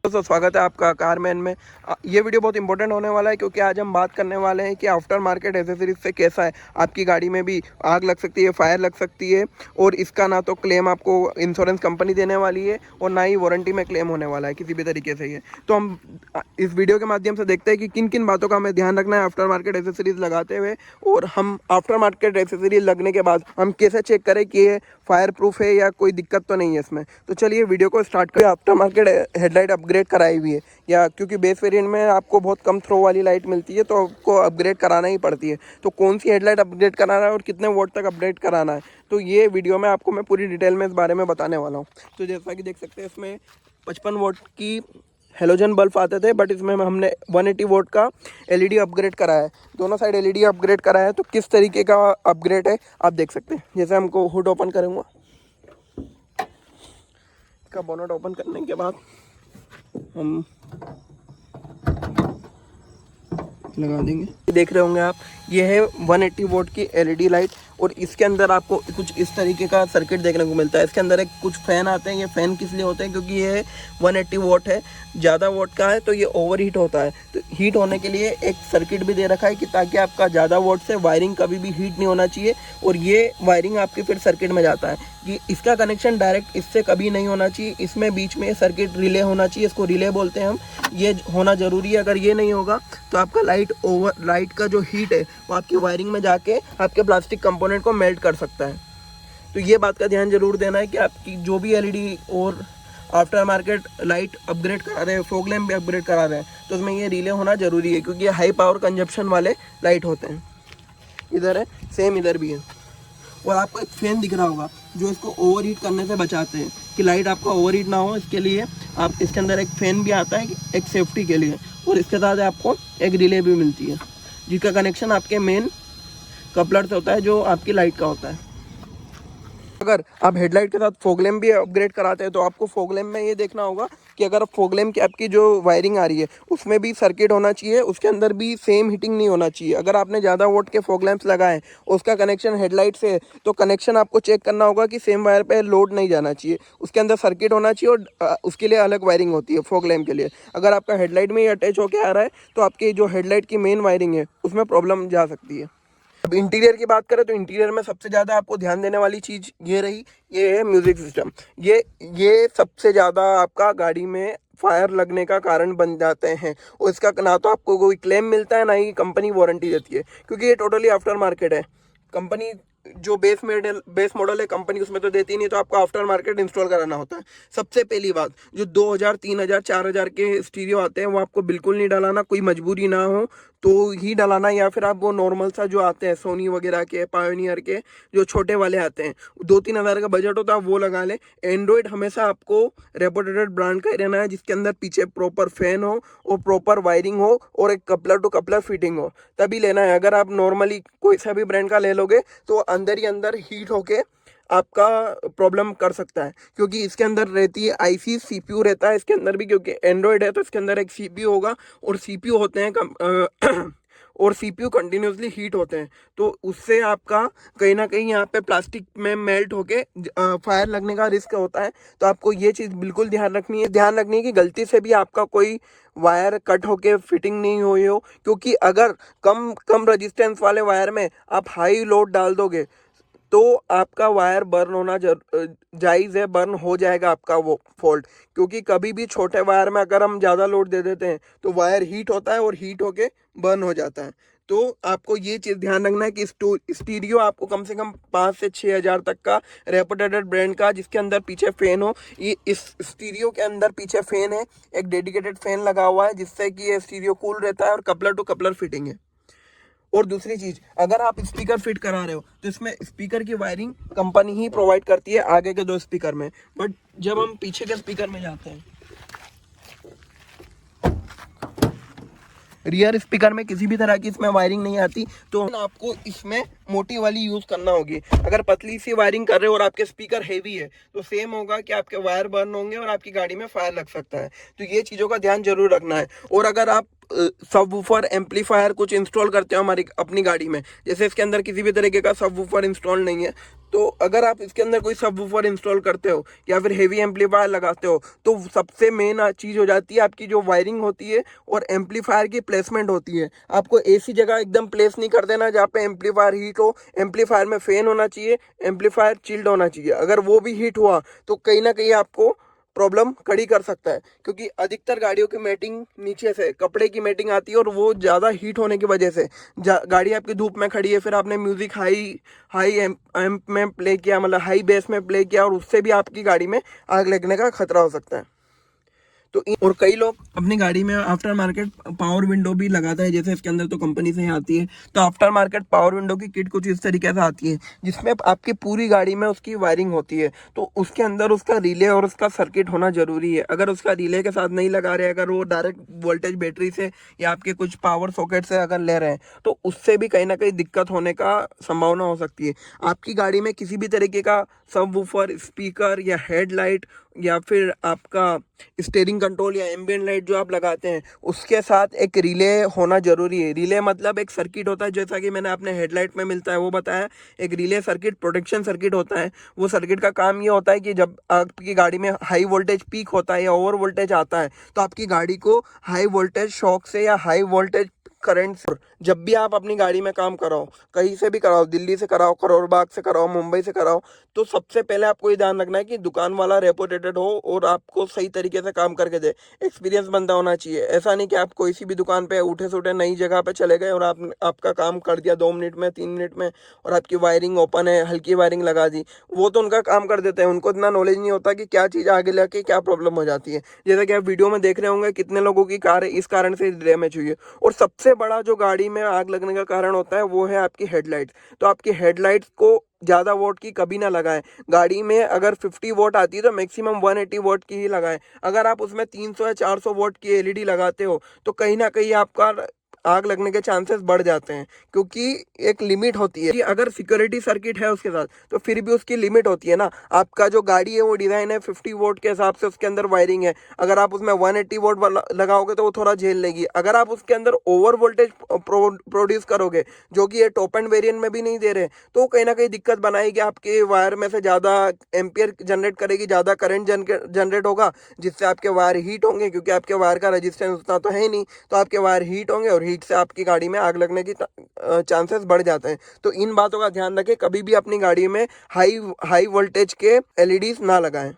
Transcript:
दोस्तों स्वागत है आपका कारमैन में। ये वीडियो बहुत इंपॉर्टेंट होने वाला है क्योंकि आज हम बात करने वाले हैं कि आफ्टर मार्केट एसेसरीज से कैसा है। आपकी गाड़ी में भी आग लग सकती है, फायर लग सकती है और इसका ना तो क्लेम आपको इंश्योरेंस कंपनी देने वाली है और ना ही वारंटी में क्लेम होने वाला है किसी भी तरीके से। ये तो हम इस वीडियो के माध्यम से देखते हैं कि किन किन बातों का हमें ध्यान रखना है आफ्टर मार्केट एसेसरीज लगाते हुए, और हम आफ्टर मार्केट एसेसरीज लगने के बाद हम कैसे चेक करें कि ये फायर प्रूफ है या कोई दिक्कत तो नहीं है इसमें। तो चलिए वीडियो को स्टार्ट करें। आफ्टर मार्केट हेडलाइट अपग्रेड कराई हुई है या क्योंकि बेस वेरिएंट में आपको बहुत कम थ्रो वाली लाइट मिलती है तो आपको अपग्रेड कराना ही पड़ती है। तो कौन सी हेडलाइट अपग्रेड कराना है और कितने वोट तक अपग्रेड कराना है, तो ये वीडियो में आपको मैं पूरी डिटेल में इस बारे में बताने वाला हूँ। तो जैसा कि देख सकते हैं इसमें 55 वोट की हेलोजन बल्ब आते थे, बट इसमें हमने 180 वोट का एलईडी अपग्रेड कराया है। दोनों साइड एलईडी अपग्रेड कराया है। तो किस तरीके का अपग्रेड है आप देख सकते हैं। जैसे हमको हुड ओपन करूँगा, इसका बोनट ओपन करने के बाद हम लगा देंगे। देख रहे होंगे आप, ये है 180 वोट की एलईडी लाइट और इसके अंदर आपको कुछ इस तरीके का सर्किट देखने को मिलता है। इसके अंदर एक कुछ फ़ैन आते हैं। ये फ़ैन किस लिए होते हैं, क्योंकि ये 180 वोट है, ज़्यादा वोट का है तो ये ओवर हीट होता है। तो हीट होने के लिए एक सर्किट भी दे रखा है कि ताकि आपका ज़्यादा वोट से वायरिंग कभी भी हीट नहीं होना चाहिए और ये वायरिंग आपके फिर सर्किट में जाता है कि इसका कनेक्शन डायरेक्ट इससे कभी नहीं होना चाहिए। इसमें बीच में सर्किट रिले होना चाहिए, इसको रिले बोलते हैं हम। ये होना ज़रूरी है। अगर ये नहीं होगा तो आपका लाइट का जो हीट है वो आपकी वायरिंग में जाके आपके प्लास्टिक कंपोनेंट को मेल्ट कर सकता है। तो ये बात का ध्यान जरूर देना है कि आपकी जो भी एलईडी और आफ्टर मार्केट लाइट अपग्रेड करा रहे हैं, फॉग लैम्प भी अपग्रेड करा रहे हैं, तो उसमें ये रिले होना जरूरी है क्योंकि ये हाई पावर कंजप्शन वाले लाइट होते हैं। इधर है, सेम इधर भी है। और आपको एक फैन दिख रहा होगा जो इसको ओवर हीट करने से बचाते हैं कि लाइट आपका ओवर हीट ना हो। इसके लिए आप इसके अंदर एक फ़ैन भी आता है एक सेफ्टी के लिए, और इसके साथ आपको एक रिले भी मिलती है जिसका कनेक्शन आपके मेन कपलर से होता है जो आपकी लाइट का होता है। अगर आप हेडलाइट के साथ फॉग लैम्प भी अपग्रेड कराते हैं तो आपको फॉग लैम्प में ये देखना होगा कि अगर फॉग लैम्प की आपकी जो वायरिंग आ रही है उसमें भी सर्किट होना चाहिए, उसके अंदर भी सेम हीटिंग नहीं होना चाहिए। अगर आपने ज़्यादा वोट के फॉग लैम्प्स लगाए उसका कनेक्शन हेडलाइट से है तो कनेक्शन आपको चेक करना होगा कि सेम वायर पर लोड नहीं जाना चाहिए, उसके अंदर सर्किट होना चाहिए और उसके लिए अलग वायरिंग होती है फॉग लैम्प के लिए। अगर आपका हेडलाइट में ही अटैच होकर आ रहा है तो आपकी जो हेडलाइट की मेन वायरिंग है उसमें प्रॉब्लम जा सकती है। अब इंटीरियर की बात करें तो इंटीरियर में सबसे ज़्यादा आपको ध्यान देने वाली चीज़ ये रही, ये है म्यूज़िक सिस्टम। ये सबसे ज़्यादा आपका गाड़ी में फायर लगने का कारण बन जाते हैं और इसका ना तो आपको कोई क्लेम मिलता है ना ही कंपनी वारंटी देती है क्योंकि ये टोटली आफ्टर मार्केट है। कंपनी जो बेस मॉडल है कंपनी उसमें तो देती नहीं, तो आपको आफ्टर मार्केट इंस्टॉल कराना होता है। सबसे पहली बात, जो 2000 3000 4000 के स्टीरियो आते हैं वो आपको बिल्कुल नहीं डलाना, कोई मजबूरी ना हो तो ही डलाना, या फिर आप वो नॉर्मल सा जो आते हैं सोनी वगैरह के, पायोनियर के जो छोटे वाले आते हैं 2-3 हज़ार का बजट होता है वो लगा लें। एंड्रॉयड हमेशा आपको रेपुटेड ब्रांड का ही रहना है जिसके अंदर पीछे प्रॉपर फैन हो और प्रॉपर वायरिंग हो और एक कपलर टू कपलर फिटिंग हो, तभी लेना है। अगर आप नॉर्मली कोई सा भी ब्रांड का ले लोगे तो अंदर ही अंदर हीट होके आपका प्रॉब्लम कर सकता है क्योंकि इसके अंदर रहती है आईसी, सीपीयू रहता है इसके अंदर भी, क्योंकि एंड्रॉयड है तो इसके अंदर एक सीपीयू होगा और सीपीयू होते हैं और सीपीयू कंटिन्यूसली हीट होते हैं तो उससे आपका कहीं ना कहीं यहाँ पे प्लास्टिक में मेल्ट होके फायर लगने का रिस्क होता है। तो आपको ये चीज़ बिल्कुल ध्यान रखनी है कि गलती से भी आपका कोई वायर कट होके फिटिंग नहीं हुई हो, क्योंकि अगर कम रेजिस्टेंस वाले वायर में आप हाई लोड डाल दोगे तो आपका वायर बर्न होना जायज़ है, बर्न हो जाएगा आपका वो फॉल्ट, क्योंकि कभी भी छोटे वायर में अगर हम ज़्यादा लोड दे देते हैं तो वायर हीट होता है और हीट होके बर्न हो जाता है। तो आपको ये चीज़ ध्यान रखना है कि स्टीरियो आपको कम से कम 5 से 6 हज़ार तक का रेपुटेड ब्रांड का जिसके अंदर पीछे फ़ैन हो। ये इस स्टीरियो के अंदर पीछे फ़ैन है, एक डेडिकेटेड फ़ैन लगा हुआ है जिससे कि ये स्टीरियो कूल रहता है और कपलर टू कपलर फिटिंग है। और दूसरी चीज़, अगर आप स्पीकर फिट करा रहे हो तो इसमें स्पीकर की वायरिंग कंपनी ही प्रोवाइड करती है आगे के 2 स्पीकर में, बट जब हम पीछे के स्पीकर में जाते हैं, रियर स्पीकर में किसी भी तरह की इसमें वायरिंग नहीं आती, तो आपको इसमें मोटी वाली यूज़ करना होगी। अगर पतली सी वायरिंग कर रहे हो और आपके स्पीकर हेवी है तो सेम होगा कि आपके वायर बर्न होंगे और आपकी गाड़ी में फायर लग सकता है। तो ये चीज़ों का ध्यान जरूर रखना है। और अगर आप सबवूफर एम्पलीफायर कुछ इंस्टॉल करते हो हमारी अपनी गाड़ी में, जैसे इसके अंदर किसी भी तरीके का सबवूफर इंस्टॉल नहीं है, तो अगर आप इसके अंदर कोई सबवूफर इंस्टॉल करते हो या फिर हेवी एम्पलीफायर लगाते हो, तो सबसे मेन चीज़ हो जाती है आपकी जो वायरिंग होती है और एम्पलीफायर की प्लेसमेंट होती है। आपको ऐसी जगह एकदम प्लेस नहीं कर देना जहाँ पे एम्पलीफायर हीट हो। एम्पलीफायर में फैन होना चाहिए, एम्पलीफायर चिल्ड होना चाहिए। अगर वो भी हीट हुआ तो कहीं ना कहीं आपको प्रॉब्लम खड़ी कर सकता है, क्योंकि अधिकतर गाड़ियों की मैटिंग नीचे से कपड़े की मैटिंग आती है और वो ज़्यादा हीट होने की वजह से गाड़ी आपकी धूप में खड़ी है, फिर आपने म्यूज़िक हाई हाई एम्प में प्ले किया, मतलब हाई बेस में प्ले किया, और उससे भी आपकी गाड़ी में आग लगने का खतरा हो सकता है। तो और कई लोग अपनी गाड़ी में आफ्टर मार्केट पावर विंडो भी लगाता है, जैसे इसके अंदर तो कंपनी से ही आती है। तो आफ्टर मार्केट पावर विंडो की किट कुछ इस तरीके से आती है, जिसमें आपकी पूरी गाड़ी में उसकी वायरिंग होती है। तो उसके अंदर उसका रिले और उसका सर्किट होना जरूरी है। अगर उसका रिले के साथ नहीं लगा रहे, अगर वो डायरेक्ट वोल्टेज बैटरी से या आपके कुछ पावर सॉकेट से अगर ले रहे हैं, तो उससे भी कहीं ना कहीं दिक्कत होने का संभावना हो सकती है। आपकी गाड़ी में किसी भी तरीके का सबवूफर, स्पीकर या हेडलाइट या फिर आपका स्टीयरिंग कंट्रोल या एम्बियंट लाइट जो आप लगाते हैं, उसके साथ एक रिले होना जरूरी है। रिले मतलब एक सर्किट होता है, जैसा कि मैंने अपने हेडलाइट में मिलता है वो बताया। एक रिले सर्किट प्रोटेक्शन सर्किट होता है। वो सर्किट का काम ये होता है कि जब आपकी गाड़ी में हाई वोल्टेज पीक होता है या ओवर वोल्टेज आता है, तो आपकी गाड़ी को हाई वोल्टेज शॉक से या हाई वोल्टेज करंट से, जब भी आप अपनी गाड़ी में काम कराओ, कहीं से भी कराओ, दिल्ली से कराओ, करोल बाग से कराओ, मुंबई से कराओ, तो सबसे पहले आपको ये ध्यान रखना है कि दुकान वाला रेपुटेटेड हो और आपको सही तरीके से काम करके दे। एक्सपीरियंस बंदा होना चाहिए। ऐसा नहीं कि आप कोई सी भी दुकान पे उठे सुठे नई जगह पे चले गए और आपका काम कर दिया 2 मिनट में, 3 मिनट में, और आपकी वायरिंग ओपन है, हल्की वायरिंग लगा दी। वो तो उनका काम कर देते हैं, उनको इतना नॉलेज नहीं होता कि क्या चीज़ आगे लेके क्या प्रॉब्लम हो जाती है। जैसा कि आप वीडियो में देख रहे होंगे कितने लोगों की कार इस कारण से डैमेज हुई है। और सबसे बड़ा जो गाड़ी में आग लगने का कारण होता है वो है आपकी हेडलाइट्स। तो आपकी हेडलाइट्स को ज़्यादा वोट की कभी ना लगाएं। गाड़ी में अगर 50 वोट आती है तो मैक्सिमम 180 वोट की ही लगाएं। अगर आप उसमें 300 या 400 वोट की एलईडी लगाते हो, तो कहीं ना कहीं आपका आग लगने के चांसेस बढ़ जाते हैं, क्योंकि एक लिमिट होती है कि अगर सिक्योरिटी सर्किट है उसके साथ, तो फिर भी उसकी लिमिट होती है ना। आपका जो गाड़ी है वो डिज़ाइन है 50 वोट के हिसाब से, उसके अंदर वायरिंग है। अगर आप उसमें 180 वोट लगाओगे तो वो थोड़ा झेल लेगी। अगर आप उसके अंदर ओवर वोल्टेज प्रोड्यूस करोगे, जो कि ये टॉप एंड वेरिएंट में भी नहीं दे रहे, तो कहीं ना कहीं दिक्कत बनाएगी। आपके वायर में से ज़्यादा एम्पियर जनरेट करेगी, ज़्यादा करंट जनरेट होगा, जिससे आपके वायर हीट होंगे, क्योंकि आपके वायर का रेजिस्टेंस उतना तो है ही नहीं। तो आपके वायर हीट होंगे और हीट से आपकी गाड़ी में आग लगने की चांसेस बढ़ जाते हैं। तो इन बातों का ध्यान रखें, कभी भी अपनी गाड़ी में हाई हाई वोल्टेज के एलईडीज ना लगाएं।